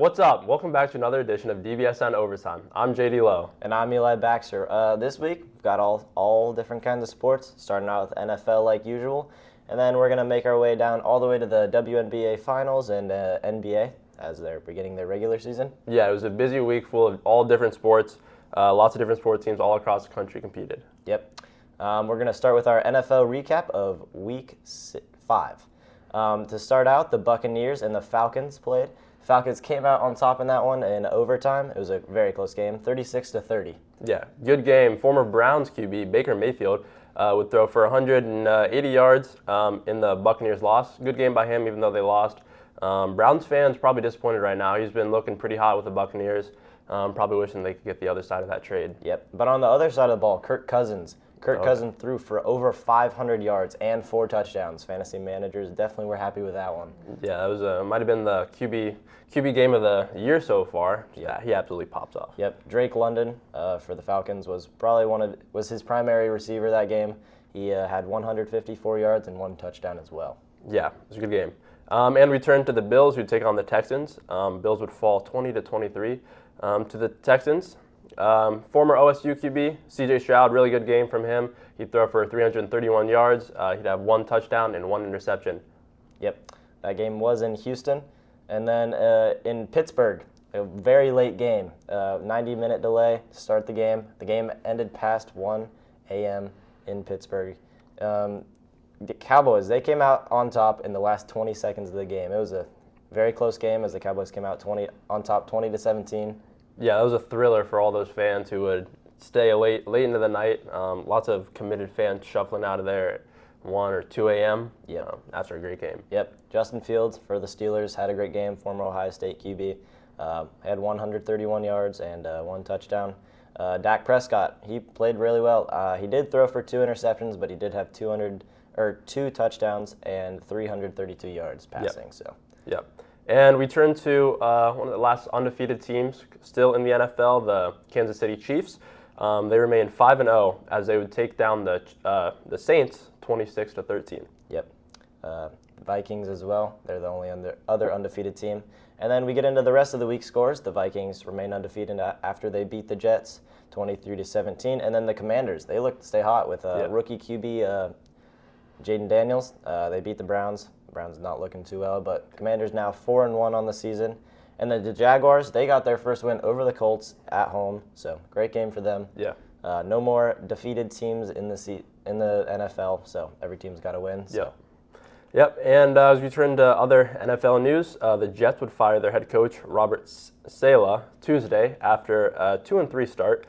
What's up? Welcome back to another edition of DBSN Overtime. I'm JD Lowe. And I'm Eli Baxter. This week, we've got all different kinds of sports, starting out with NFL like usual, and then we're going to make our way down all the way to the WNBA Finals and NBA as they're beginning their regular season. Yeah, it was a busy week full of all different sports. Lots of different sports teams all across the country competed. Yep. We're going to start with our NFL recap of Week 5. To start out, the Buccaneers and the Falcons played. Falcons came out on top in that one in overtime. It was a very close game, 36-30. Yeah, good game. Former Browns QB Baker Mayfield would throw for 180 yards in the Buccaneers loss. Good game by him, even though they lost. Browns fans probably disappointed right now. He's been looking pretty hot with the Buccaneers. Probably wishing they could get the other side of that trade. Yep. But on the other side of the ball, Kirk Cousins threw for over 500 yards and 4 touchdowns. Fantasy managers definitely were happy with that one. Yeah, that was might have been the QB game of the year so far. Yeah, he absolutely pops off. Yep. Drake London for the Falcons was probably was his primary receiver that game. He had 154 yards and 1 touchdown as well. Yeah, it was a good game. And we turn to the Bills, who take on the Texans. Bills would fall 20-23 to the Texans. Former OSU QB, C.J. Stroud, really good game from him. He'd throw for 331 yards. He'd have 1 touchdown and 1 interception. Yep, that game was in Houston. And then in Pittsburgh, a very late game, 90-minute delay to start the game. The game ended past 1 a.m. in Pittsburgh. The Cowboys, they came out on top in the last 20 seconds of the game. It was a very close game as the Cowboys came out on top 20-17. Yeah, that was a thriller for all those fans who would stay late into the night. Lots of committed fans shuffling out of there at 1 or 2 a.m. Yep. After a great game. Yep. Justin Fields for the Steelers had a great game, former Ohio State QB. Had 131 yards and 1 touchdown. Dak Prescott, he played really well. He did throw for 2 interceptions, but he did have 2 touchdowns and 332 yards passing. Yep. And we turn to one of the last undefeated teams still in the NFL, the Kansas City Chiefs. They remain 5-0 as they would take down the Saints 26-13. Yep. The Vikings as well. They're the only other undefeated team. And then we get into the rest of the week's scores. The Vikings remain undefeated after they beat the Jets 23-17. And then the Commanders, they look to stay hot with rookie QB Jaden Daniels. They beat the Browns. Browns not looking too well, but Commanders now 4-1 on the season. And the Jaguars, they got their first win over the Colts at home, so great game for them. Yeah. No more defeated teams in the NFL, so every team's got to win. So. Yep. And as we turn to other NFL news, the Jets would fire their head coach Robert Saleh Tuesday after a 2-3 start.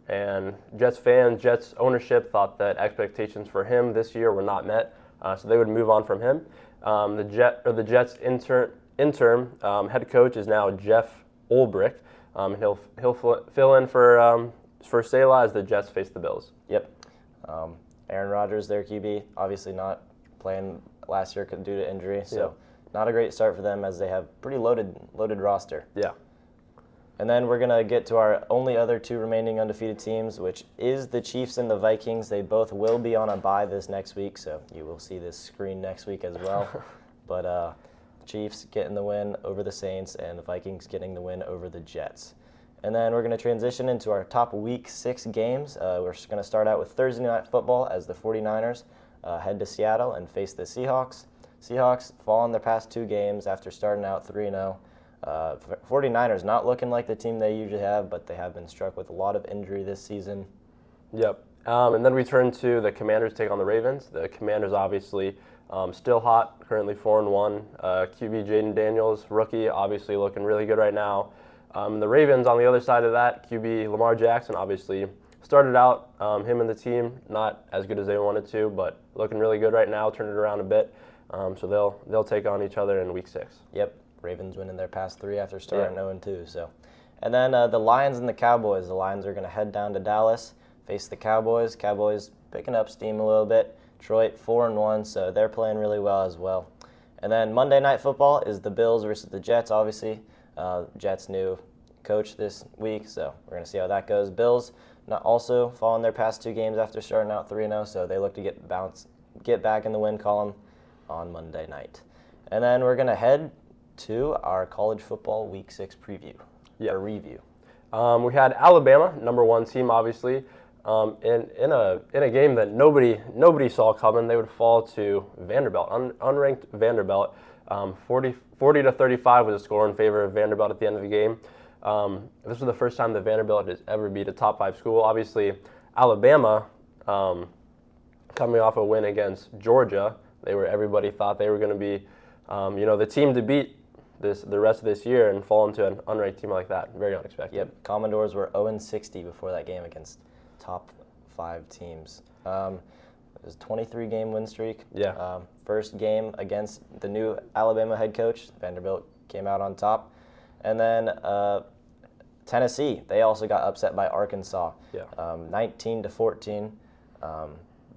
And Jets ownership thought that expectations for him this year were not met. So they would move on from him. The Jets' interim head coach is now Jeff Ulbrich. He'll fill in for Saleh as the Jets face the Bills. Yep. Aaron Rodgers, their QB, obviously not playing last year due to injury. So not a great start for them as they have pretty loaded roster. Yeah. And then we're going to get to our only other 2 remaining undefeated teams, which is the Chiefs and the Vikings. They both will be on a bye this next week, so you will see this screen next week as well. But Chiefs getting the win over the Saints and the Vikings getting the win over the Jets. And then we're going to transition into our top Week 6 games. We're going to start out with Thursday Night Football as the 49ers head to Seattle and face the Seahawks. Seahawks fall in their past 2 games after starting out 3-0. 49ers not looking like the team they usually have, but they have been struck with a lot of injury this season. Yep. And then we turn to the Commanders take on the Ravens. The Commanders obviously still hot, currently 4-1. QB Jaden Daniels, rookie, obviously looking really good right now. The Ravens on the other side of that, QB Lamar Jackson obviously started out, him and the team, not as good as they wanted to, but looking really good right now, turned it around a bit. So they'll take on each other in Week 6. Yep. Ravens winning their past 3 after starting 0-2. So, and then the Lions and the Cowboys. The Lions are going to head down to Dallas, face the Cowboys. Cowboys picking up steam a little bit. Detroit 4-1, so they're playing really well as well. And then Monday Night Football is the Bills versus the Jets. Obviously, Jets' new coach this week, so we're going to see how that goes. Bills also falling their past 2 games after starting out 3-0, so they look to get back in the win column on Monday night. And then we're going to head to our college football Week 6 preview, or review. We had Alabama, number 1 team, obviously, in a game that nobody saw coming. They would fall to Vanderbilt, unranked Vanderbilt. 40-35 was a score in favor of Vanderbilt at the end of the game. This was the first time that Vanderbilt has ever beat a top 5 school. Obviously, Alabama, coming off a win against Georgia, everybody thought they were going to be, the team to beat the rest of this year, and fall into an unranked team like that. Very unexpected. Yep, Commodores were 0-60 before that game against top 5 teams. It was a 23-game win streak. Yeah. First game against the new Alabama head coach. Vanderbilt came out on top. And then Tennessee, they also got upset by Arkansas. Yeah. 19-14.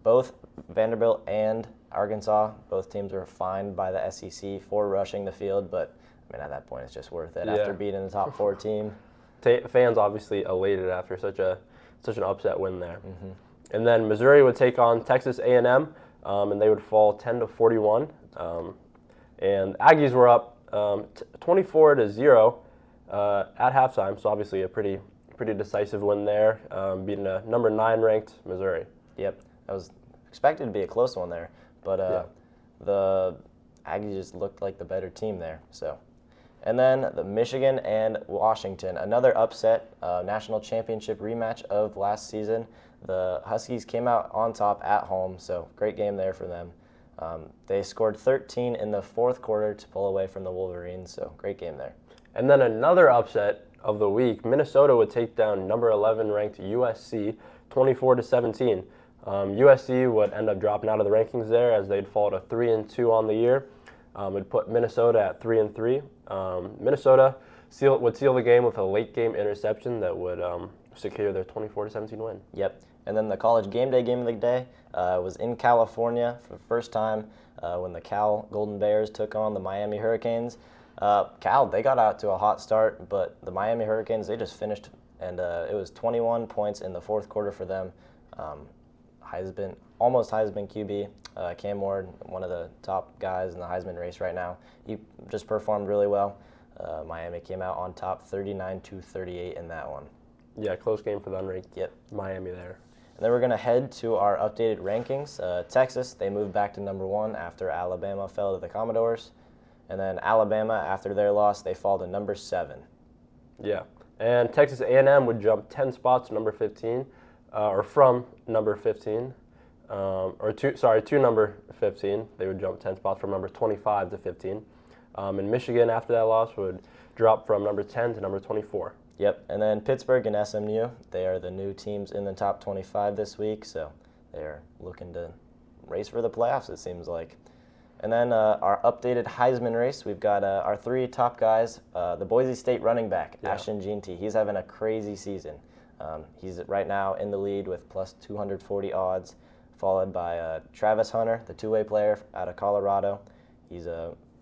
Both Vanderbilt and Arkansas, both teams were fined by the SEC for rushing the field, but I mean, at that point, it's just worth it after beating the top 4 team. Fans obviously elated after such an upset win there. Mm-hmm. And then Missouri would take on Texas A&M, and they would fall 10-41. And Aggies were up 24-0 at halftime, so obviously a pretty decisive win there, beating a number 9 ranked Missouri. Yep, that was expected to be a close one there, but the Aggies just looked like the better team there. So, and then the Michigan and Washington, another upset, national championship rematch of last season. The Huskies came out on top at home, so great game there for them. They scored 13 in the fourth quarter to pull away from the Wolverines, so great game there. And then another upset of the week, Minnesota would take down number 11 ranked USC 24-17. USC would end up dropping out of the rankings there, as they'd fall to 3-2 on the year. It'd put Minnesota at 3-3. Minnesota would seal the game with a late game interception that would secure their 24-17 win. Yep. And then the college game of the day was in California for the first time when the Cal Golden Bears took on the Miami Hurricanes. Cal, they got out to a hot start, but the Miami Hurricanes, they just finished, and it was 21 points in the fourth quarter for them. Almost Heisman QB, Cam Ward, one of the top guys in the Heisman race right now. He just performed really well. Miami came out on top 39-38 in that one. Yeah, close game for the unranked Miami there. And then we're going to head to our updated rankings. Texas, they moved back to number 1 after Alabama fell to the Commodores. And then Alabama, after their loss, they fall to number 7. Yeah, and Texas A&M would jump 10 spots to number 15, or from number 15, to number 15. They would jump 10 spots from number 25 to 15. And Michigan, after that loss, would drop from number 10 to number 24. Yep, and then Pittsburgh and SMU, they are the new teams in the top 25 this week, so they are looking to race for the playoffs, it seems like. And then our updated Heisman race, we've got our 3 top guys. The Boise State running back, Ashton Jeanty, he's having a crazy season. He's right now in the lead with plus 240 odds, followed by Travis Hunter, the two-way player out of Colorado. He's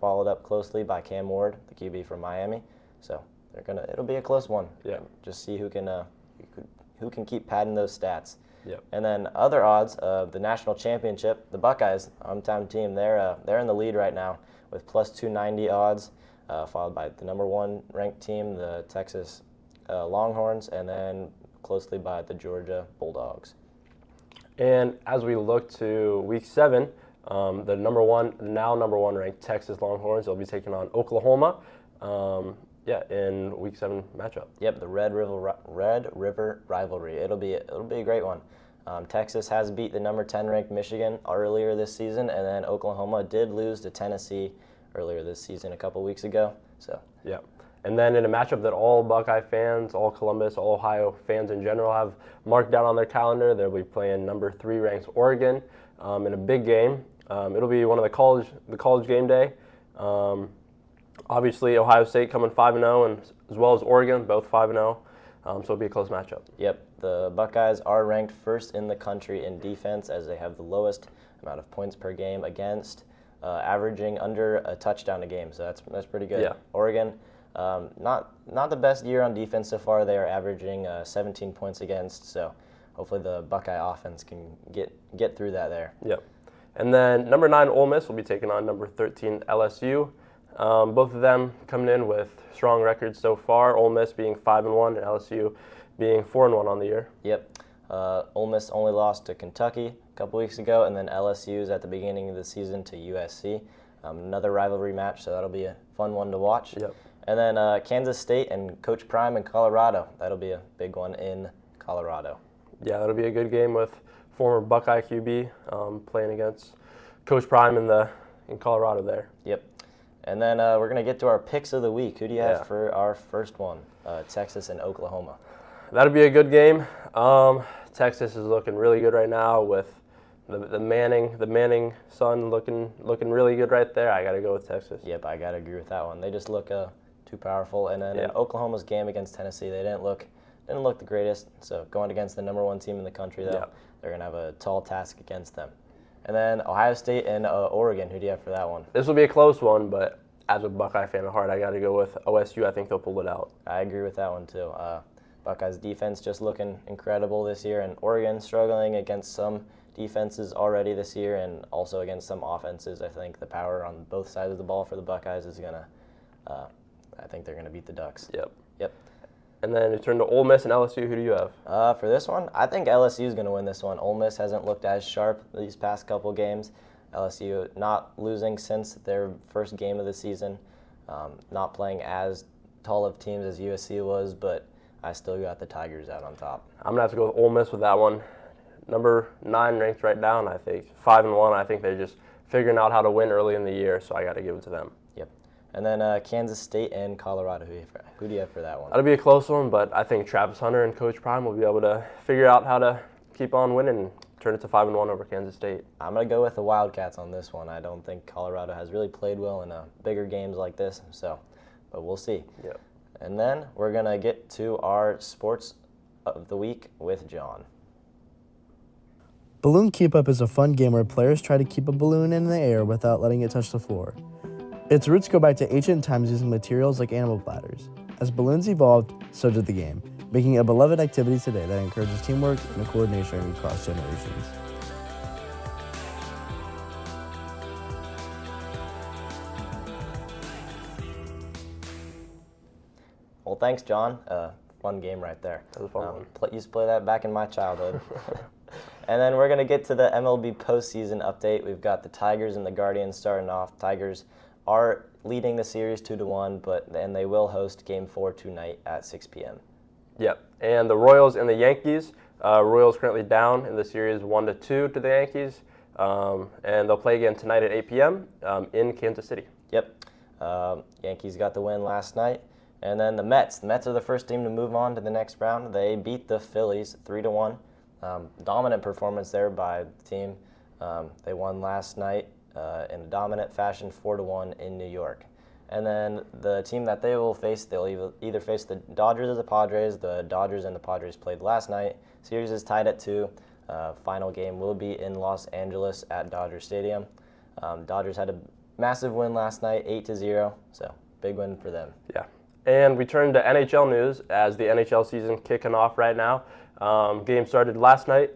followed up closely by Cam Ward, the QB from Miami. So it'll be a close one. Yeah. Just see who can keep padding those stats. Yep. And then other odds of the national championship, the Buckeyes, hometown team, they're in the lead right now with plus 290 odds, followed by the number 1 ranked team, the Texas Longhorns, and then closely by the Georgia Bulldogs. And as we look to Week 7, the number 1 ranked Texas Longhorns will be taking on Oklahoma. In Week 7 matchup. Yep, the Red River rivalry. It'll be a great one. Texas has beat the number 10 ranked Michigan earlier this season, and then Oklahoma did lose to Tennessee earlier this season a couple weeks ago. So yeah, and then in a matchup that all Buckeye fans, all Columbus, all Ohio fans in general have marked down on their calendar, they'll be playing number 3 ranked Oregon in a big game. It'll be one of the college game day. Obviously, Ohio State coming 5-0, and as well as Oregon, both 5-0. So it'll be a close matchup. Yep, the Buckeyes are ranked first in the country in defense, as they have the lowest amount of points per game against, averaging under a touchdown a game. So that's pretty good. Yeah. Oregon, not the best year on defense so far. They are averaging 17 points against. So hopefully the Buckeye offense can get through that there. Yep. And then number 9 Ole Miss will be taking on number 13 LSU. Both of them coming in with strong records so far. Ole Miss being 5-1 and LSU being 4-1 on the year. Yep. Ole Miss only lost to Kentucky a couple weeks ago, and then LSU's at the beginning of the season to USC. Another rivalry match, so that'll be a fun one to watch. Yep. And then Kansas State and Coach Prime in Colorado. That'll be a big one in Colorado. Yeah, that'll be a good game with former Buckeye QB playing against Coach Prime in Colorado there. Yep. And then we're going to get to our picks of the week. Who do you have for our first one? Texas and Oklahoma. That'll be a good game. Texas is looking really good right now with the Manning son looking really good right there. I got to go with Texas. Yep, I got to agree with that one. They just look too powerful. And then in Oklahoma's game against Tennessee, they didn't look the greatest. So going against the #1 team in the country, though, they're going to have a tall task against them. And then Ohio State and Oregon. Who do you have for that one? This will be a close one, but as a Buckeye fan at heart, I got to go with OSU. I think they'll pull it out. I agree with that one, too. Buckeyes' defense just looking incredible this year, and Oregon struggling against some defenses already this year and also against some offenses. I think the power on both sides of the ball for the Buckeyes is going to I think they're going to beat the Ducks. Yep. Yep. And then we turn to Ole Miss and LSU. Who do you have? For this one, I think LSU is going to win this one. Ole Miss hasn't looked as sharp these past couple games. LSU not losing since their first game of the season, not playing as tall of teams as USC was, but I still got the Tigers out on top. I'm going to have to go with Ole Miss with that one. Number 9 ranked right now, and I think 5-1. I think they're just figuring out how to win early in the year, so I got to give it to them. Yep. And then Kansas State and Colorado. Who do you have for that one? That'll be a close one, but I think Travis Hunter and Coach Prime will be able to figure out how to keep on winning and turn it to 5-1 over Kansas State. I'm going to go with the Wildcats on this one. I don't think Colorado has really played well in bigger games like this, but we'll see. Yep. And then we're going to get to our sports of the week with John. Balloon Keep Up is a fun game where players try to keep a balloon in the air without letting it touch the floor. Its roots go back to ancient times using materials like animal bladders. As balloons evolved, so did the game, making it a beloved activity today that encourages teamwork and coordination across generations. Well, thanks, John. Fun game right there. That was a fun one. Used to play that back in my childhood. And then we're going to get to the MLB postseason update. We've got the Tigers and the Guardians starting off. Tigers are leading the series 2-1, and they will host Game 4 tonight at 6 p.m. Yep. And the Royals and the Yankees. Royals currently down in the series 1-2 to the Yankees, and they'll play again tonight at 8 p.m. In Kansas City. Yep. Yankees got the win last night. And then the Mets. The Mets are the first team to move on to the next round. They beat the Phillies 3-1. Dominant performance there by the team. They won last night in a dominant fashion 4-1 in New York. And then the team that they will face, they'll either face the Dodgers or the Padres. The Dodgers and the Padres played last night. Series is tied at 2. Final game will be in Los Angeles at Dodger Stadium. Dodgers had a massive win last night, 8-0. So big win for them. Yeah. And we turn to NHL news as the NHL season kicking off right now. Game started last night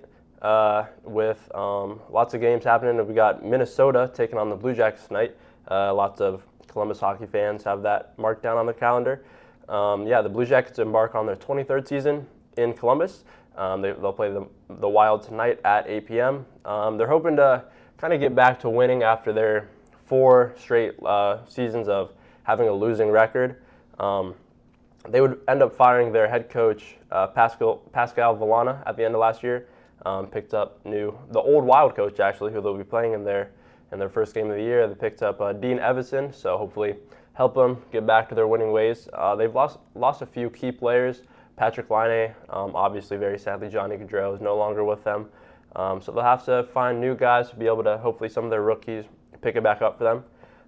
with lots of games happening. We got Minnesota taking on the Blue Jackets tonight. Lots of Columbus hockey fans have that marked down on their calendar. The Blue Jackets embark on their 23rd season in Columbus. They'll play the Wild tonight at 8 p.m. They're hoping to kind of get back to winning after their 4 straight seasons of having a losing record. They would end up firing their head coach, Pascal Villana, at the end of last year. Picked up the old Wild coach, actually, who they'll be playing in their first game of the year. They picked up Dean Evison, so hopefully help them get back to their winning ways. They've lost a few key players. Patrick Laine, obviously, very sadly, Johnny Gaudreau is no longer with them. So they'll have to find new guys to be able to, hopefully some of their rookies, pick it back up for them.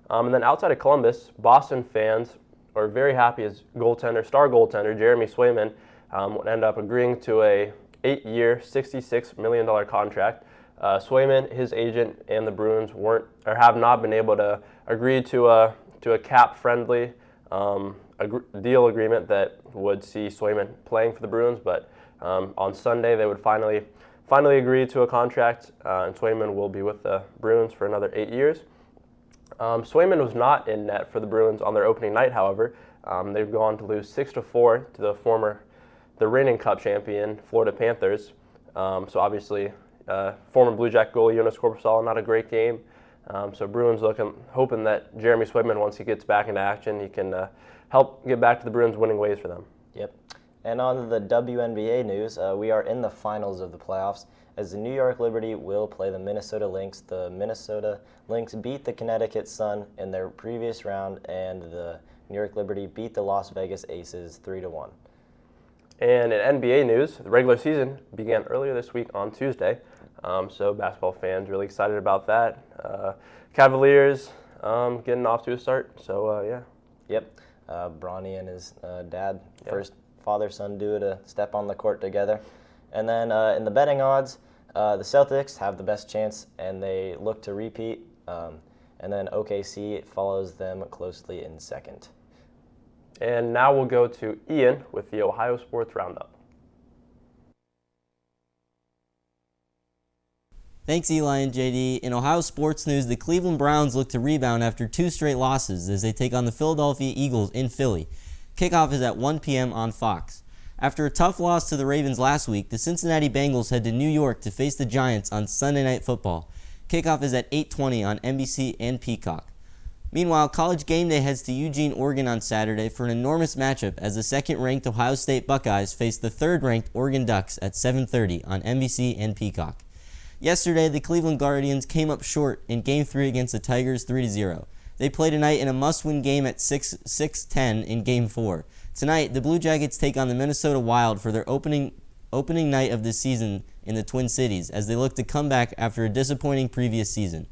And then outside of Columbus, Boston fans are very happy as star goaltender Jeremy Swayman would end up agreeing to a 8-year, $66 million contract. Swayman, his agent, and the Bruins have not been able to agree to a cap-friendly deal agreement that would see Swayman playing for the Bruins. But on Sunday, they would finally agree to a contract, and Swayman will be with the Bruins for another 8 years. Swayman was not in net for the Bruins on their opening night, however. They've gone to lose 6-4 to the reigning Cup champion, Florida Panthers. So obviously, former Blue Jack goalie Jonas Korpisalo, not a great game. So Bruins hoping that Jeremy Swayman, once he gets back into action, he can help get back to the Bruins' winning ways for them. Yep. And on to the WNBA news, we are in the finals of the playoffs as the New York Liberty will play the Minnesota Lynx. The Minnesota Lynx beat the Connecticut Sun in their previous round, and the New York Liberty beat the Las Vegas Aces 3-1. And in NBA news, the regular season began earlier this week on Tuesday. So basketball fans really excited about that. Cavaliers getting off to a start. So yeah. Yep. Bronny and his dad, first father-son duo to step on the court together. And then in the betting odds, the Celtics have the best chance, and they look to repeat. And then OKC follows them closely in second. And now we'll go to Ian with the Ohio Sports Roundup. Thanks, Eli and JD. In Ohio sports news, the Cleveland Browns look to rebound after 2 straight losses as they take on the Philadelphia Eagles in Philly. Kickoff is at 1 p.m. on Fox. After a tough loss to the Ravens last week, the Cincinnati Bengals head to New York to face the Giants on Sunday Night Football. Kickoff is at 8:20 on NBC and Peacock. Meanwhile, College Game Day heads to Eugene, Oregon on Saturday for an enormous matchup as the second-ranked Ohio State Buckeyes face the third-ranked Oregon Ducks at 7:30 on NBC and Peacock. Yesterday, the Cleveland Guardians came up short in Game 3 against the Tigers 3-0. They play tonight in a must-win game at 6-10 in Game 4. Tonight, the Blue Jackets take on the Minnesota Wild for their opening night of the season in the Twin Cities as they look to come back after a disappointing previous season.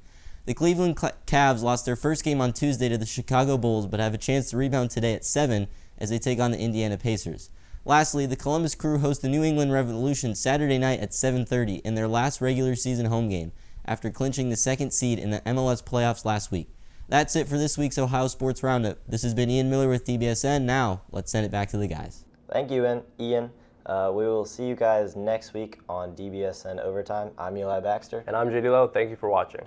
The Cleveland Cavs lost their first game on Tuesday to the Chicago Bulls but have a chance to rebound today at 7 as they take on the Indiana Pacers. Lastly, the Columbus Crew host the New England Revolution Saturday night at 7:30 in their last regular season home game after clinching the second seed in the MLS playoffs last week. That's it for this week's Ohio Sports Roundup. This has been Ian Miller with DBSN. Now, let's send it back to the guys. Thank you, Ian. We will see you guys next week on DBSN Overtime. I'm Eli Baxter. And I'm JD Lowe. Thank you for watching.